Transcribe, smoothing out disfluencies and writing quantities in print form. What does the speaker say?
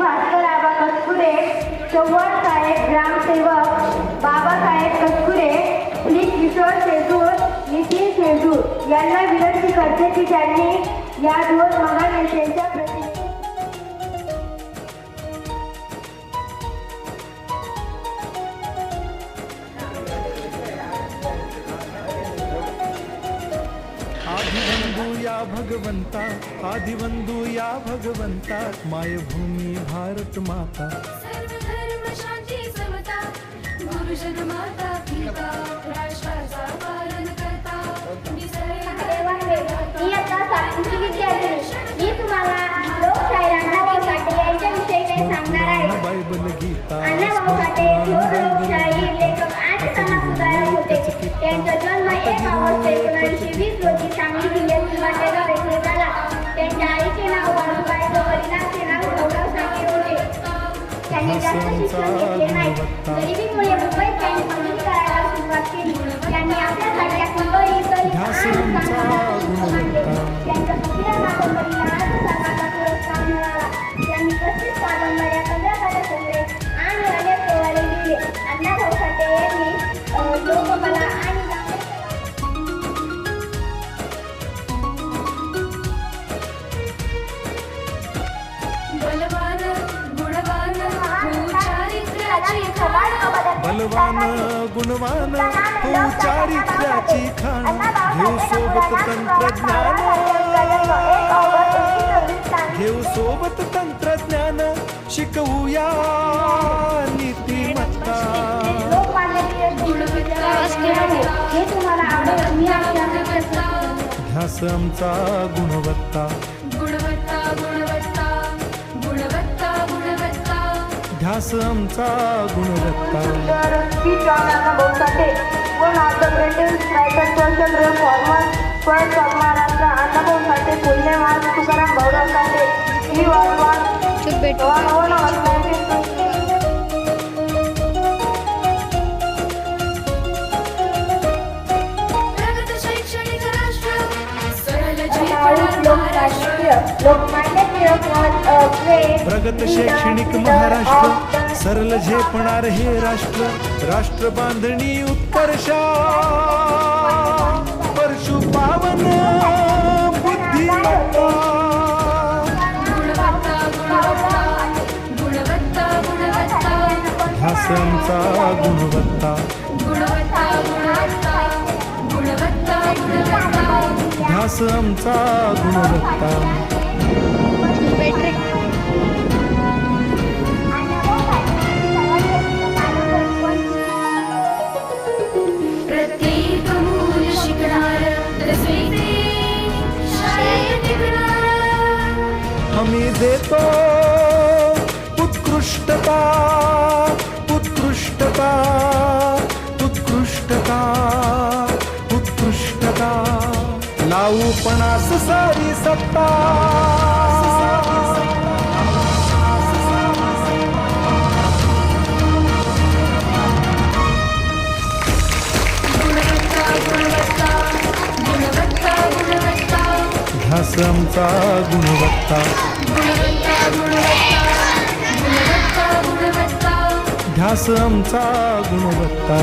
भास्कर आबा कस्तुरे, चव्हाण साहेब ग्रामसेवक बाबासाहेब कस्तुरे, श्री किशोर शेजूर, नितीन शेजूर यांना विनंती करते की त्यांनी या दोन महान नेत्यांच्या भगवंता आदिवंदू या भगवंता मायभूमी भारत माता सर्व धर्म शांती समता गुरु जगमाता पिता राष्ट्राचा पालन करता मी आता सातवीची विद्यार्थी मी तुम्हाला लोकशाहीर अण्णाभाऊ साठे यांच्याविषयी काही सांगणार आहे. बायबल गीता अण्णाभाऊ साठे थोर लोकशाहीर लेखक आणि समाजसुधारक होते. त्यांचा जन्म 1 ऑगस्ट 1920 रोजी सांगली जिल्ह्यातील वाटेगाव येथे झाला. त्यांच्या आईचे नाव वाणूबाई व वडिलांचे नाव गौरव साठे होते. त्यांनी जास्त शिक्षण घेतले नाही. गरिबीमुळे मुंबईत त्यांनी मजुरी करायला सुरुवात केली. त्यांनी आपल्यासारख्या कुंभरी इतर त्यांच्या पहिल्या कादंबरीला अर्थसन्मानाचा पुरस्कार मिळाला. त्यांनी 35 कादंबऱ्या, 15 संग्रह आणि अनेक पोवाडे लिहिले. अण्णाभाऊ साठे यांनी लोककला आणि बलवान गुणवान चारित्र्याची बलवान गुणवान हो चारित्र्याची खाण घेऊ सोबत तंत्रज्ञान घेऊ सोबत तंत्रज्ञान शिकवूया नीतिमत्ता हे तुम्हाला आवडेल. मी ध्यास आमचा गुणवत्ता गुणवत्ता गुणवत्ता गुणवत्ता गुणवत्ता ध्यास आमचा गुणवत्ता speech on Annabahu Sathé, one of the greatest writers, social reformers, poets of Maharashtra. Annabahu Sathé, full name was Tukaram Gaurav Sathé. He was born on August 1920. प्रगत शैक्षणिक राष्ट्र सरल जीवन Lokmanya Tilak was a great प्रगत शैक्षणिक महाराष्ट्र सरल झेपणार हे राष्ट्र राष्ट्र बांधणी उत्कर्षा परशु पावन बुद्धिमत्ता गुणवत्ता गुणवत्ता गुणवत्ता गुणवत्ता ध्यासांचा गुणवत्ता गुणवत्ता गुणवत्ता गुणवत्ता गुणवत्ता ध्यास आमचा गुणवत्ता प्रत्येक मूल शिकणार रसविते शाळेत टिकणार हमी देतो उत्कृष्टता उत्कृष्टता उत्कृष्टता उत्कृष्टता लावू पणास सारी सत्ता गुणवत्ता गुणवत्ता गुणवत्ता गुणवत्ता ध्यास आमचा गुणवत्ता गुणवत्ता गुणवत्ता गुणवत्ता गुणवत्ता ध्यास आमचा गुणवत्ता